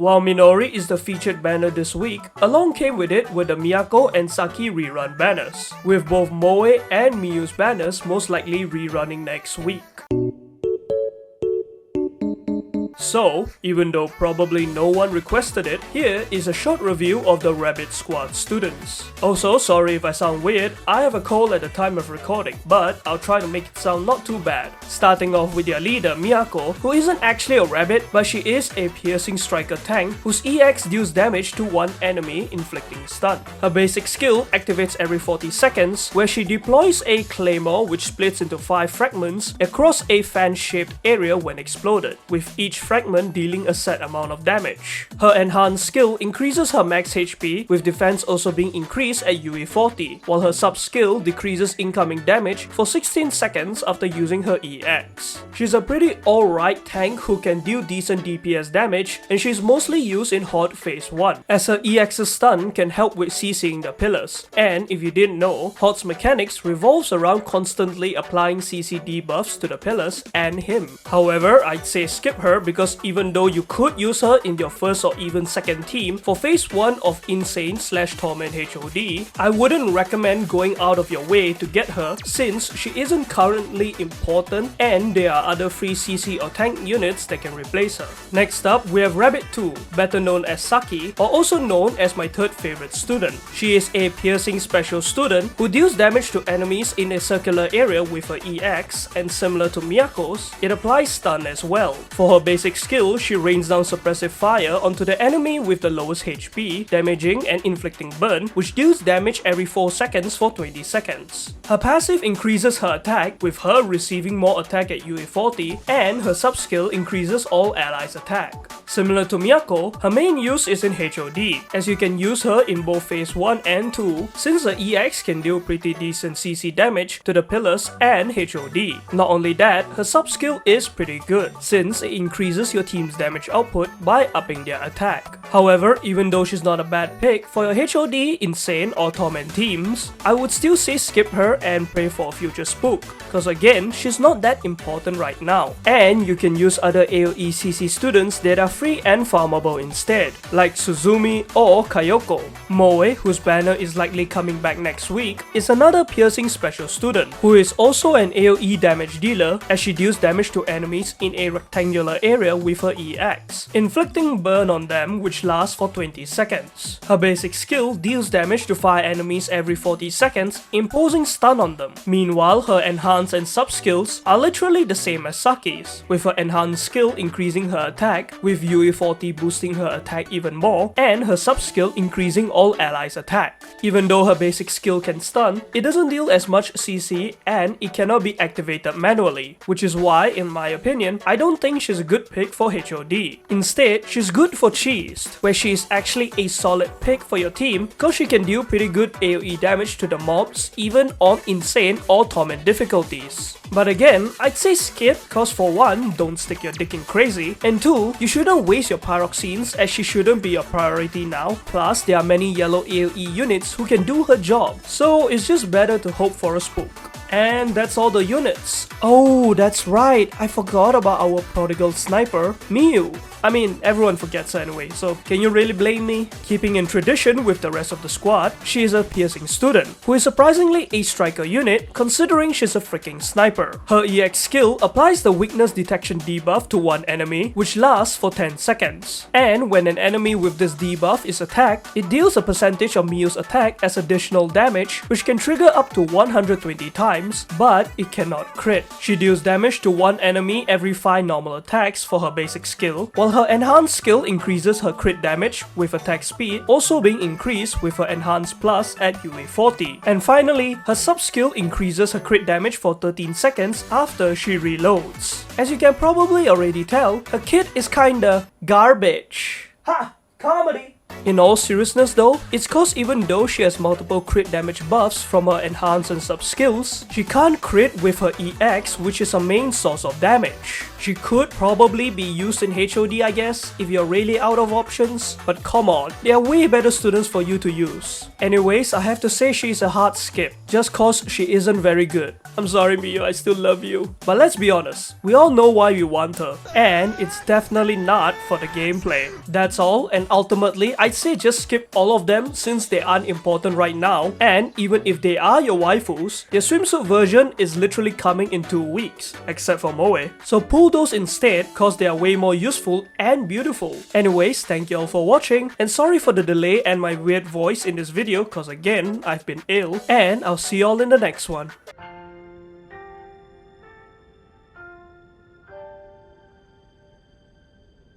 While Minori is the featured banner this week, along came with it were the Miyako and Saki rerun banners, with both Moe and Miyu's banners most likely rerunning next week. So, even though probably no one requested it, here is a short review of the Rabbit Squad students. Also, sorry if I sound weird, I have a cold at the time of recording, but I'll try to make it sound not too bad. Starting off with their leader Miyako, who isn't actually a rabbit, but she is a piercing striker tank whose EX deals damage to one enemy, inflicting stun. Her basic skill activates every 40 seconds, where she deploys a claymore which splits into 5 fragments across a fan-shaped area when exploded, with each fragment dealing a set amount of damage. Her enhanced skill increases her max HP, with defense also being increased at UE40, while her sub skill decreases incoming damage for 16 seconds after using her EX. She's a pretty alright tank who can deal decent DPS damage, and she's mostly used in Horde Phase 1, as her EX's stun can help with CCing the pillars. And if you didn't know, Horde's mechanics revolves around constantly applying CC debuffs to the pillars and him. However, I'd say skip her because even though you could use her in your first or even second team for phase 1 of Insane/Torment HOD, I wouldn't recommend going out of your way to get her since she isn't currently important and there are other free CC or tank units that can replace her. Next up, we have Rabbit 2, better known as Saki, or also known as my third favorite student. She is a piercing special student who deals damage to enemies in a circular area with her EX, and similar to Miyako's, it applies stun as well. For her basic skill, she rains down suppressive fire onto the enemy with the lowest HP, damaging and inflicting burn, which deals damage every 4 seconds for 20 seconds. Her passive increases her attack, with her receiving more attack at UE40, and her sub skill increases all allies' attack. Similar to Miyako, her main use is in HOD, as you can use her in both phase 1 and 2, since her EX can deal pretty decent CC damage to the pillars and HOD. Not only that, her sub skill is pretty good, since it increases your team's damage output by upping their attack. However, even though she's not a bad pick for your HOD, Insane or Torment teams, I would still say skip her and pray for a future spook, cause again, she's not that important right now. And you can use other AoE CC students that are free and farmable instead, like Suzumi or Kayoko. Moe, whose banner is likely coming back next week, is another piercing special student, who is also an AoE damage dealer as she deals damage to enemies in a rectangular area with her EX, inflicting burn on them which lasts for 20 seconds. Her basic skill deals damage to 5 enemies every 40 seconds, imposing stun on them. Meanwhile, her enhanced and sub skills are literally the same as Saki's, with her enhanced skill increasing her attack, with UE40 boosting her attack even more, and her sub skill increasing all allies' attack. Even though her basic skill can stun, it doesn't deal as much CC and it cannot be activated manually, which is why, in my opinion, I don't think she's a good pick for HOD. Instead, she's good for Cheese, where she is actually a solid pick for your team because she can deal pretty good AoE damage to the mobs even on Insane or Torment difficulties. But again, I'd say skip cause for 1, don't stick your dick in crazy, and 2, you shouldn't waste your pyroxenes as she shouldn't be your priority now, plus there are many yellow AoE units who can do her job, so it's just better to hope for a spook. And that's all the units. Oh, that's right, I forgot about our prodigal sniper, Miyu. I mean, everyone forgets her anyway, so can you really blame me? Keeping in tradition with the rest of the squad, she is a piercing student, who is surprisingly a striker unit considering she's a freaking sniper. Her EX skill applies the weakness detection debuff to one enemy, which lasts for 10 seconds. And when an enemy with this debuff is attacked, it deals a percentage of Miyu's attack as additional damage, which can trigger up to 120 times, but it cannot crit. She deals damage to one enemy every 5 normal attacks for her basic skill, while her enhanced skill increases her crit damage, with attack speed also being increased with her enhanced plus at UE40. And finally, her sub skill increases her crit damage for 13 seconds after she reloads. As you can probably already tell, her kit is kinda garbage. Ha! Comedy! In all seriousness though, it's cause even though she has multiple crit damage buffs from her enhance and sub skills, she can't crit with her EX, which is her main source of damage. She could probably be used in HOD, I guess, if you're really out of options, but come on, there are way better students for you to use. Anyways, I have to say she's a hard skip, just cause she isn't very good. I'm sorry Mio, I still love you. But let's be honest, we all know why we want her, and it's definitely not for the gameplay. That's all, and ultimately, I'd say just skip all of them since they aren't important right now, and even if they are your waifus, their swimsuit version is literally coming in 2 weeks, except for Moe. So pull those instead cause they are way more useful and beautiful. Anyways, thank you all for watching, and sorry for the delay and my weird voice in this video cause again, I've been ill, and I'll see you all in the next one.